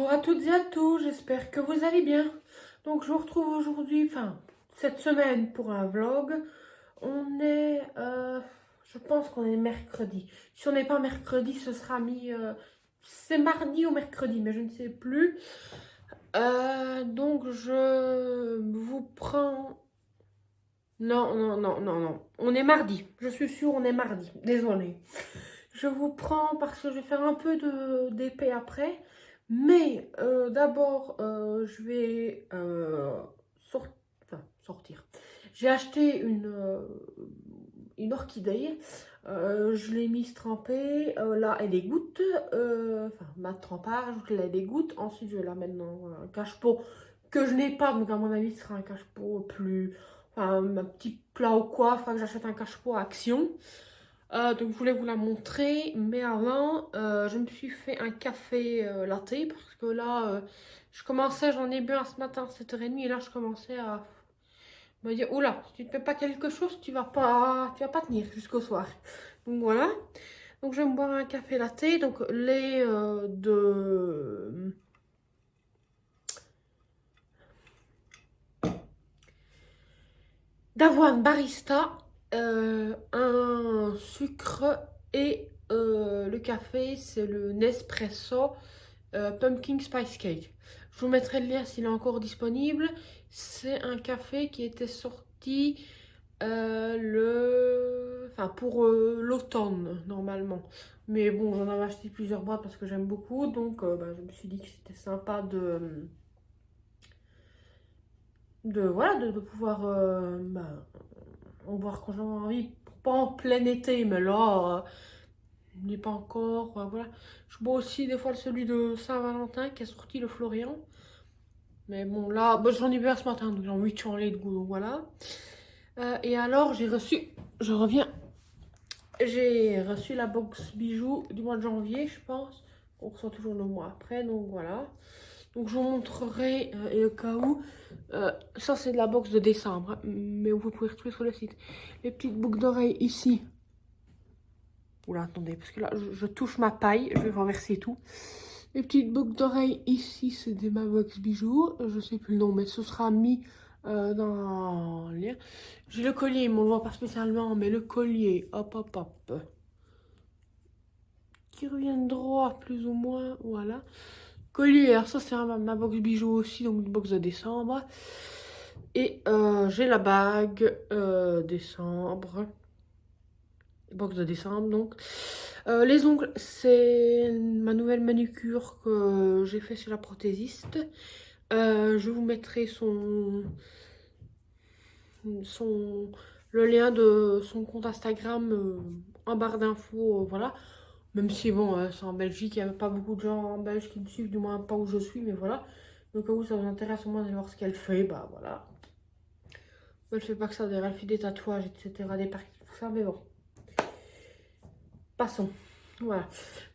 Bonjour à toutes et à tous, j'espère que vous allez bien. Donc je vous retrouve aujourd'hui, cette semaine pour un vlog. On est, je pense qu'on est mercredi. Si on n'est pas mercredi, ce sera c'est mardi ou mercredi, mais je ne sais plus. Donc je vous prends... Non, non, non, non, non. On est mardi, je suis sûre on est mardi, désolée. Je vous prends parce que je vais faire un peu d'épée après. Mais d'abord, je vais sortir. J'ai acheté une orchidée. Je l'ai mise trempée. Là, elle égoutte. Ma trempage, je la dégoûte. Ensuite, je vais la mettre dans un cache-pot que je n'ai pas. Donc, à mon avis, ce sera un cache-pot plus... Enfin, un petit plat ou quoi. Il faudra que j'achète un cache-pot à Action. Donc je voulais vous la montrer, mais avant, je me suis fait un café latte parce que là, j'en ai bu un ce matin à 7h30 et là je commençais à me dire, oula, si tu ne fais pas quelque chose, tu vas pas tenir jusqu'au soir. Donc voilà, donc je vais me boire un café latte, donc lait d'avoine barista, un sucre et le café, c'est le Nespresso Pumpkin Spice Cake. Je vous mettrai le lien s'il est encore disponible. C'est un café qui était sorti pour l'automne normalement. Mais bon, j'en avais acheté plusieurs boîtes parce que j'aime beaucoup. Donc je me suis dit que c'était sympa de pouvoir en boire quand j'en ai envie. Pas en plein été, mais là, il n'est pas encore. Voilà. Je bois aussi des fois celui de Saint-Valentin qui est sorti, le Florian. Mais bon, là, j'en ai bu un ce matin, donc j'ai envie de changer de goût, donc voilà. Et alors, j'ai reçu la box bijoux du mois de janvier, je pense. On reçoit toujours le mois après, donc voilà. Donc je vous montrerai, et au cas où, ça c'est de la box de décembre, hein, mais vous pouvez retrouver sur le site. Les petites boucles d'oreilles ici. Oula, attendez, parce que là, je touche ma paille, je vais renverser tout. Les petites boucles d'oreilles ici, c'est des Mavox bijoux. Je sais plus le nom, mais ce sera mis dans le lien. J'ai le collier, mais on le voit pas spécialement, mais le collier, hop, hop, hop. Qui revient droit, plus ou moins, voilà. Collier, alors ça c'est un Mavox bijoux aussi, donc une box de décembre. Et j'ai la bague décembre. Box de décembre, donc. Les ongles, c'est ma nouvelle manucure que j'ai fait chez la prothésiste. Je vous mettrai le lien de son compte Instagram en barre d'infos, voilà. Même si bon, c'est en Belgique, il n'y a pas beaucoup de gens en Belgique qui me suivent, du moins pas où je suis, mais voilà. Donc au cas où ça vous intéresse au moins de voir ce qu'elle fait, bah voilà. Elle fait pas que ça, d'ailleurs elle fait des tatouages, etc., des parties, tout ça, mais bon. Passons. Voilà.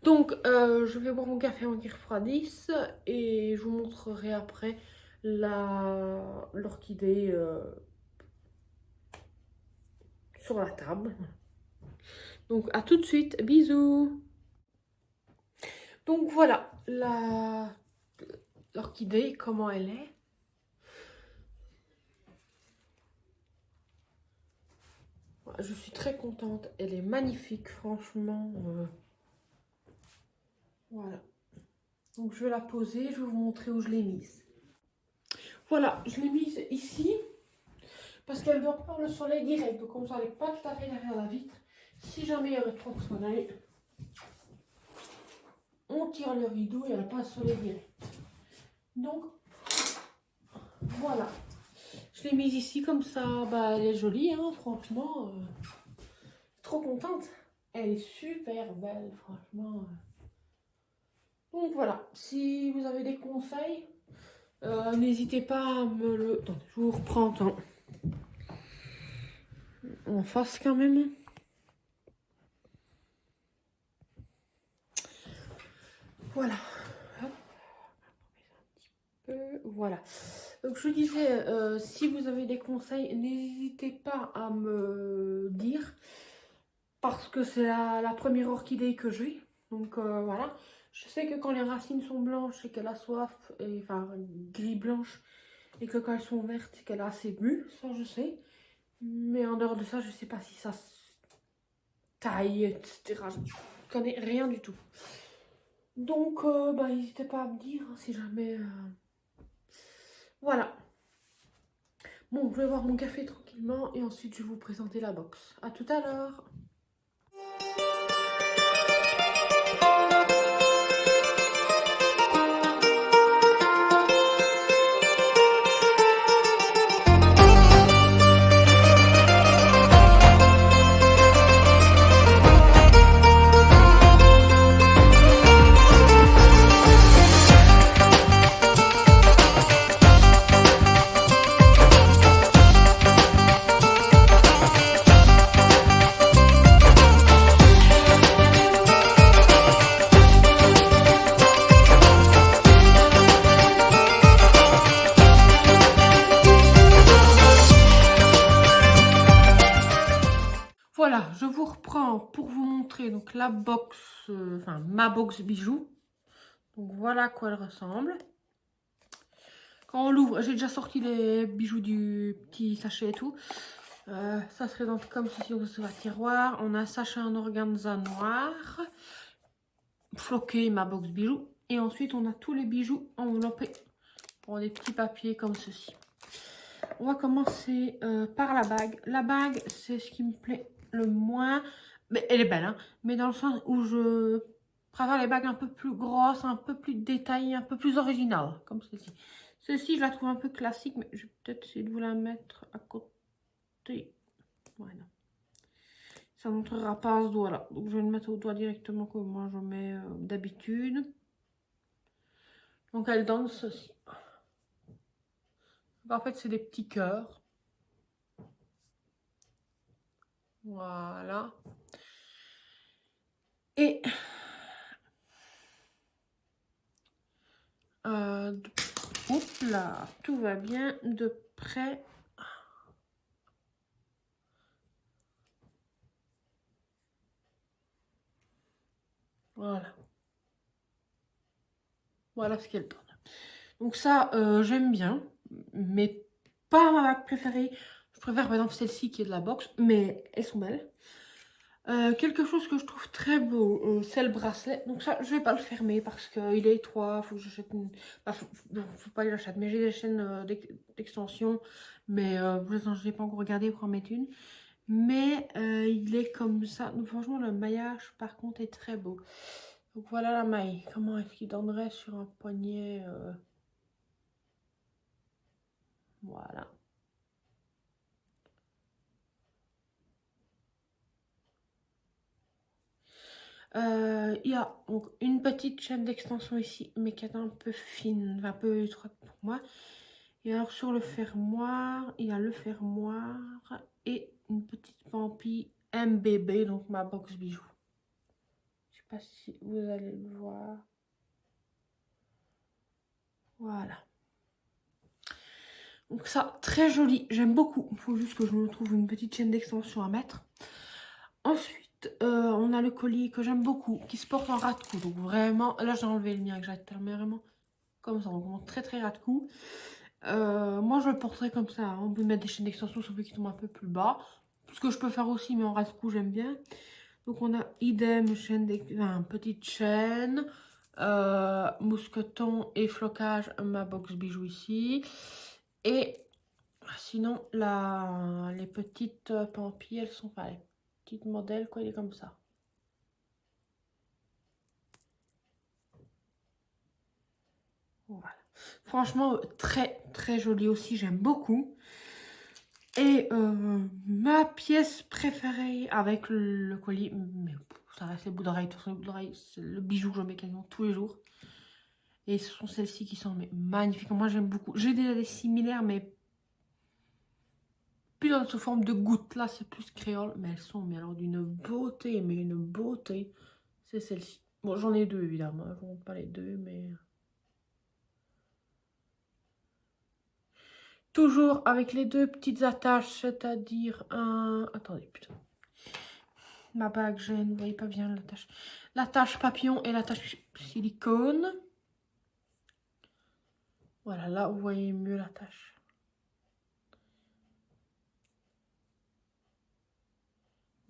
Donc, je vais boire mon café avant qu'il refroidisse et je vous montrerai après l'orchidée sur la table. Donc, à tout de suite. Bisous. Donc, voilà l'orchidée, comment elle est. Je suis très contente. Elle est magnifique, franchement. Voilà. Donc, je vais la poser. Je vais vous montrer où je l'ai mise. Voilà, je l'ai mise ici. Parce qu'elle doit prendre le soleil direct. Donc, comme ça, elle n'est pas tout à fait derrière la vitre. Si jamais il y aurait trop de soleil, on tire le rideau et elle n'a pas le soleil direct. Donc, voilà. Je l'ai mise ici comme ça. Elle est jolie, hein, franchement. Trop contente. Elle est super belle, franchement. Donc, voilà. Si vous avez des conseils, n'hésitez pas à me le... Attends, je vous reprends en face quand même. Voilà. Hop. Voilà. Donc je disais, si vous avez des conseils, n'hésitez pas à me dire. Parce que c'est la première orchidée que j'ai. Donc voilà. Je sais que quand les racines sont blanches, c'est qu'elle a soif, et, enfin gris-blanche, et que quand elles sont vertes, c'est qu'elle a assez bu, ça je sais. Mais en dehors de ça, je sais pas si ça se taille, etc. Je connais rien du tout. Donc, bah, n'hésitez pas à me dire hein, si jamais... Voilà. Bon, je vais boire mon café tranquillement et ensuite je vais vous présenter la box. À tout à l'heure. Voilà, je vous reprends pour vous montrer donc la box, enfin ma box bijoux. Donc voilà à quoi elle ressemble. Quand on l'ouvre, j'ai déjà sorti les bijoux du petit sachet et tout. Ça se présente comme ceci, donc c'est un tiroir. On a un sachet en organza noir, floqué ma box bijoux. Et ensuite on a tous les bijoux enveloppés pour des petits papiers comme ceci. On va commencer par la bague. La bague, c'est ce qui me plaît le moins. Mais elle est belle, hein. Mais dans le sens où je préfère les bagues un peu plus grosses, un peu plus détaillées, un peu plus originales, comme celle-ci. Celle-ci, je la trouve un peu classique, mais je vais peut-être essayer de vous la mettre à côté. Voilà. Ça ne montrera pas à ce doigt-là. Donc, je vais le mettre au doigt directement comme moi je mets d'habitude. Donc, elle donne ceci. En fait, c'est des petits cœurs. Voilà. Et oups là, tout va bien de près. Voilà. Voilà ce qu'elle donne. Donc ça, j'aime bien, mais pas ma bague préférée. Je préfère par exemple celle-ci qui est de la box, mais elles sont belles. Quelque chose que je trouve très beau, c'est le bracelet. Donc ça, je vais pas le fermer parce qu'il est étroit. Faut que j'achète une... Enfin, faut pas que j'achète, mais j'ai des chaînes d'extension. Mais pour l'instant, je n'ai pas encore regardé pour en mettre une. Mais il est comme ça. Donc franchement, le maillage, par contre, est très beau. Donc voilà la maille. Comment est-ce qu'il donnerait sur un poignet Voilà. Il y a donc une petite chaîne d'extension ici, mais qui est un peu fine, un peu étroite pour moi. Et alors sur le fermoir, il y a le fermoir et une petite pampille MBB, donc ma box bijoux. Je sais pas si vous allez le voir. Voilà. Donc ça, très joli, j'aime beaucoup. Il faut juste que je me trouve une petite chaîne d'extension à mettre. Ensuite, on a le collier que j'aime beaucoup, qui se porte en ras de cou. Donc vraiment, là j'ai enlevé le mien que j'avais tellement vraiment comme ça, donc vraiment très très ras de cou. Moi je le porterai comme ça, hein. On peut mettre des chaînes d'extension sur qui tombent un peu plus bas. Ce que je peux faire aussi, mais en ras de cou j'aime bien. Donc on a idem, petite chaîne, mousqueton et flocage, ma box bijoux ici. Et sinon, les petites pampilles, elles sont pas les petites modèles, quoi, il est comme ça. Voilà. Franchement, très très joli aussi, j'aime beaucoup. Et ma pièce préférée avec le collier, mais ça reste les bouts d'oreilles. De toute façon, les bouts d'oreilles, c'est le bijou que je mets quasiment tous les jours. Et ce sont celles-ci qui sont magnifiques. Moi, j'aime beaucoup. J'ai déjà des similaires, mais plus sous forme de gouttes. Là, c'est plus créole. Mais elles sont alors d'une beauté, mais une beauté. C'est celle-ci. Bon, j'en ai deux, évidemment. Je ne montre pas les deux, mais... Toujours avec les deux petites attaches, c'est-à-dire un... Attendez, putain. ma bague gêne, vous voyez pas bien la tache papillon et la tache silicone. Voilà, là vous voyez mieux la tache.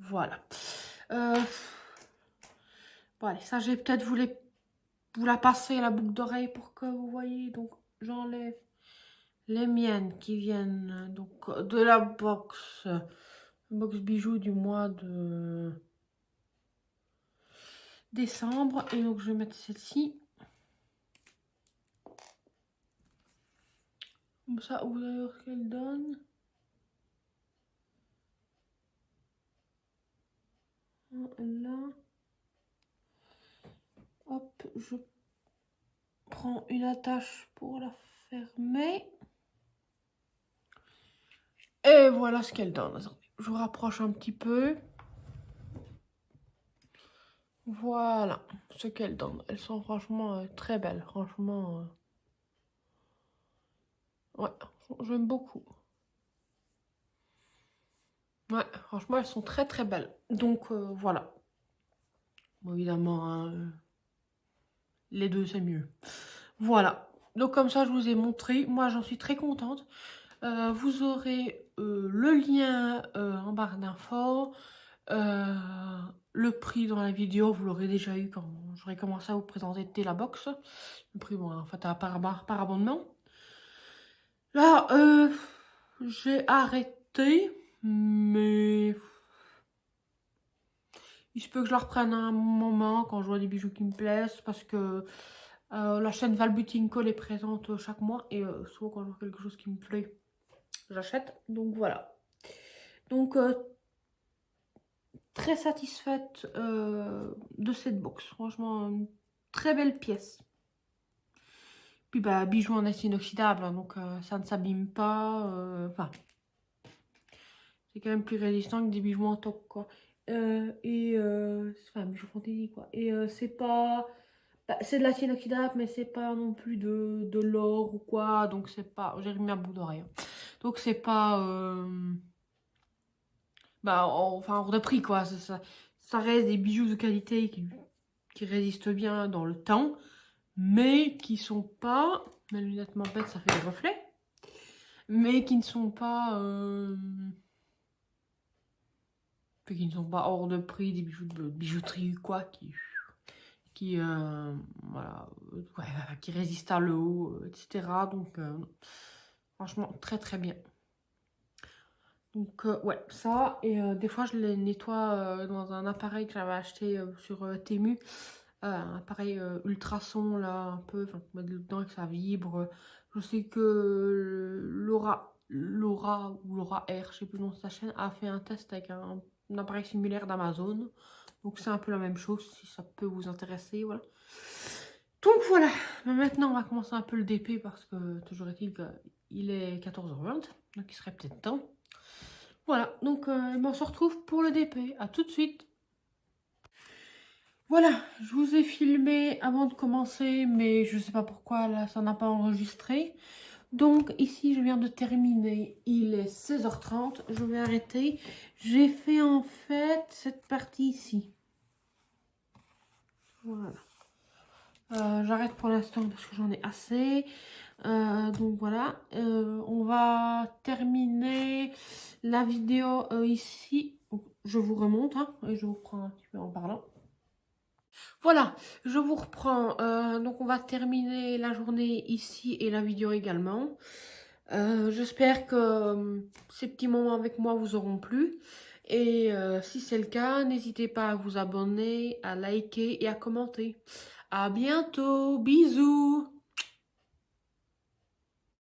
Voilà. Bon, allez, ça, j'ai peut-être vous la passer la boucle d'oreille pour que vous voyez. Donc, j'enlève les miennes qui viennent donc de la box bijoux du mois de décembre. Et donc, je vais mettre celle-ci. Comme ça, vous allez voir ce qu'elle donne. Là. Hop, je prends une attache pour la fermer. Et voilà ce qu'elle donne. Je vous rapproche un petit peu. Voilà ce qu'elles donnent. Elles sont franchement très belles. Franchement, ouais, j'aime beaucoup. Ouais, franchement, elles sont très très belles. Donc voilà. Bon, évidemment, hein, les deux, c'est mieux. Voilà. Donc comme ça, je vous ai montré. Moi, j'en suis très contente. Vous aurez le lien en barre d'infos. Le prix dans la vidéo, vous l'aurez déjà eu quand j'aurai commencé à vous présenter Télabox. Le prix, bon, en fait, par abonnement. Là, j'ai arrêté, mais il se peut que je la reprenne à un moment quand je vois des bijoux qui me plaisent, parce que la chaîne Valbutinko les présente chaque mois, et souvent quand je vois quelque chose qui me plaît, j'achète. Donc voilà. Donc très satisfaite de cette box. Franchement, une très belle pièce. Puis bah, bijoux en acier inoxydable, hein, donc ça ne s'abîme pas. Enfin, c'est quand même plus résistant que des bijoux en toc, quoi. Enfin, bijoux fantaisie, quoi. Et c'est pas... Bah, c'est de l'acier inoxydable, mais c'est pas non plus de l'or ou quoi. Donc c'est pas... J'ai remis un bout d'oreille. Donc c'est pas... Bah, enfin, hors de prix, quoi. Ça reste des bijoux de qualité qui résistent bien dans le temps, mais qui sont pas... Ma lunette m'embête, ça fait des reflets. Mais qui ne sont pas... qui ne sont pas hors de prix, des bijoux de bijouterie, quoi, voilà, ouais, qui résistent à l'eau, etc. Donc, franchement, très très bien. Donc, ouais, ça, et des fois, je les nettoie dans un appareil que j'avais acheté sur Temu. Un appareil ultrason, là, un peu, enfin, mettre dedans et que ça vibre. Je sais que Laura ou Laura R, je sais plus le nom de sa chaîne, a fait un test avec un appareil similaire d'Amazon. Donc c'est un peu la même chose, si ça peut vous intéresser, voilà. Donc voilà, mais maintenant on va commencer un peu le DP parce que toujours est-il qu'il est 14h20, donc il serait peut-être temps. Voilà, donc on se retrouve pour le DP, à tout de suite. Voilà, je vous ai filmé avant de commencer, mais je sais pas pourquoi là ça n'a pas enregistré. Donc ici je viens de terminer, il est 16h30, je vais arrêter. J'ai fait en fait cette partie ici. Voilà. J'arrête pour l'instant parce que j'en ai assez. Donc voilà, on va terminer la vidéo ici. Je vous remonte hein, et je vous reprends un petit peu en parlant. Voilà, je vous reprends. Donc on va terminer la journée ici et la vidéo également. J'espère que ces petits moments avec moi vous auront plu. Et si c'est le cas, n'hésitez pas à vous abonner, à liker et à commenter. À bientôt, bisous!